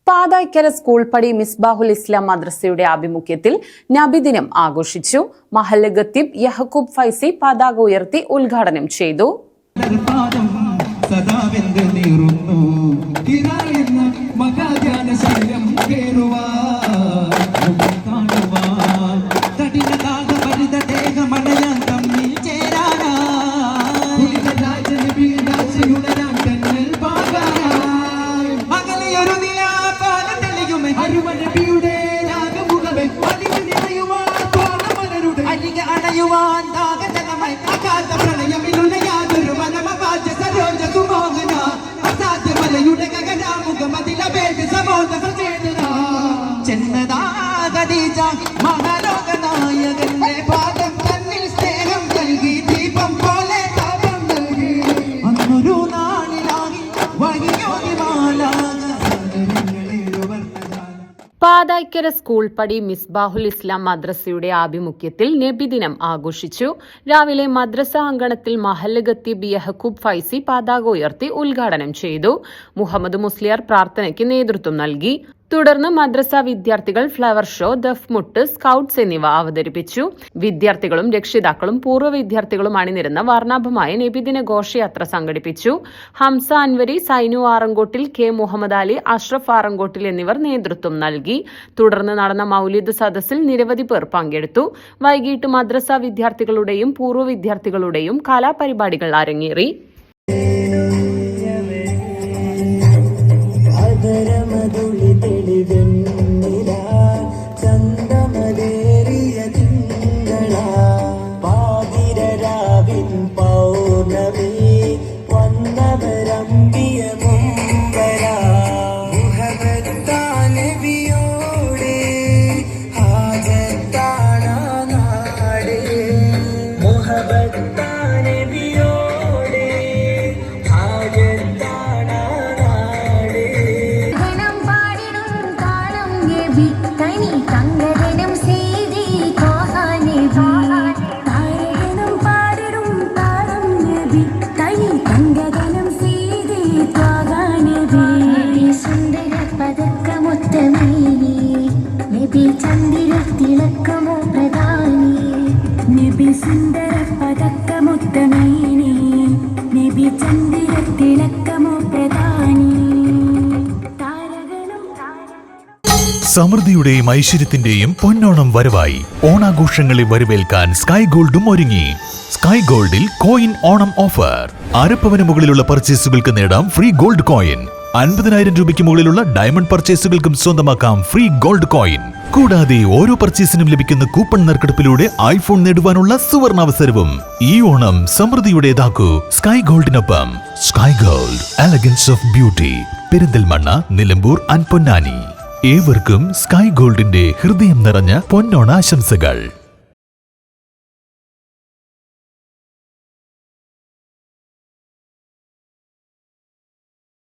Pathaikkara school പടി മിസ്ബാഹുൽ ഇസ്ലാം മദ്രസയുടെ ആഭിമുഖ്യത്തിൽ നബിദിനം ആഘോഷിച്ചു. മഹല്ല് ഖത്തീബ് യഹ്കൂബ് ഫൈസി പതാക ഉയർത്തി ഉദ്ഘാടനം ചെയ്തു. പാതായ്ക്കര സ്കൂൾ പടി മിസ്ബാഹുൽ ഇസ്ലാം മദ്രസയുടെ ആഭിമുഖ്യത്തിൽ നബിദിനം ആഘോഷിച്ചു. രാവിലെ മദ്രസ അങ്കണത്തിൽ മഹല്ല് ഖത്തീബ് യഹ്കൂബ് ഫൈസി പതാക ഉയർത്തി ഉദ്ഘാടനം ചെയ്തു. മുഹമ്മദ് മുസ്ലിയാർ പ്രാർത്ഥനയ്ക്ക് നേതൃത്വം നൽകി. തുടർന്ന് മദ്രസ വിദ്യാർത്ഥികൾ ഫ്ലവർ ഷോ, ദഫ്മുട്ട്, സ്കൌട്ട്സ് എന്നിവ അവതരിപ്പിച്ചു. വിദ്യാർത്ഥികളും രക്ഷിതാക്കളും പൂർവ്വ വിദ്യാർത്ഥികളും അണിനിരുന്ന വർണ്ണാഭമായ നബിദിന ഘോഷയാത്ര സംഘടിപ്പിച്ചു. ഹംസ അൻവരി, സൈനു ആറങ്കോട്ടിൽ, കെ മുഹമ്മദ് അലി, അഷ്റഫ് ആറങ്കോട്ടിൽ എന്നിവർ നേതൃത്വം നൽകി. തുടർന്ന് നടന്ന മൗലിദ് സദസ്സിൽ നിരവധി പേർ പങ്കെടുത്തു. വൈകിട്ട് മദ്രസ വിദ്യാർത്ഥികളുടെയും പൂർവ്വ വിദ്യാർത്ഥികളുടെയും കലാപരിപാടികൾ അരങ്ങേറി. സമൃദ്ധിയുടെയും ഐശ്വര്യത്തിന്റെയും പൊന്നോണം വരവായി. ഓണാഘോഷങ്ങളെ വരവേൽക്കാൻ സ്കൈ ഗോൾഡും ഒരുങ്ങി. സ്കൈ ഗോൾഡിൽ കോയിൻ ഓണം ഓഫർ. അരപ്പവന് മുകളിലുള്ള പർച്ചേസുകൾക്ക് നേടാം ഫ്രീ ഗോൾഡ് കോയിൻ. 50,000 രൂപയ്ക്ക് മുകളിലുള്ള ഡയമണ്ട് പർച്ചേസുകൾക്കും സ്വന്തമാക്കാം ഫ്രീ ഗോൾഡ് കോയിൻ. കൂടാതെ ഓരോ പർച്ചേസിനും ലഭിക്കുന്ന കൂപ്പൺ നറുക്കെടുപ്പിലൂടെ ഐഫോൺ നേടുവാനുള്ള സുവർണാവസരവും. ഈ ഓണം സമൃദ്ധിയുടേതാക്കൂ സ്കൈ ഗോൾഡിനൊപ്പം. Sky gold, elegance of beauty. Perinthalmanna, Nilambur and Ponnani. ഏവർക്കും സ്കൈ ഗോൾഡിന്റെ ഹൃദയം നിറഞ്ഞ പൊന്നോണാശംസകൾ.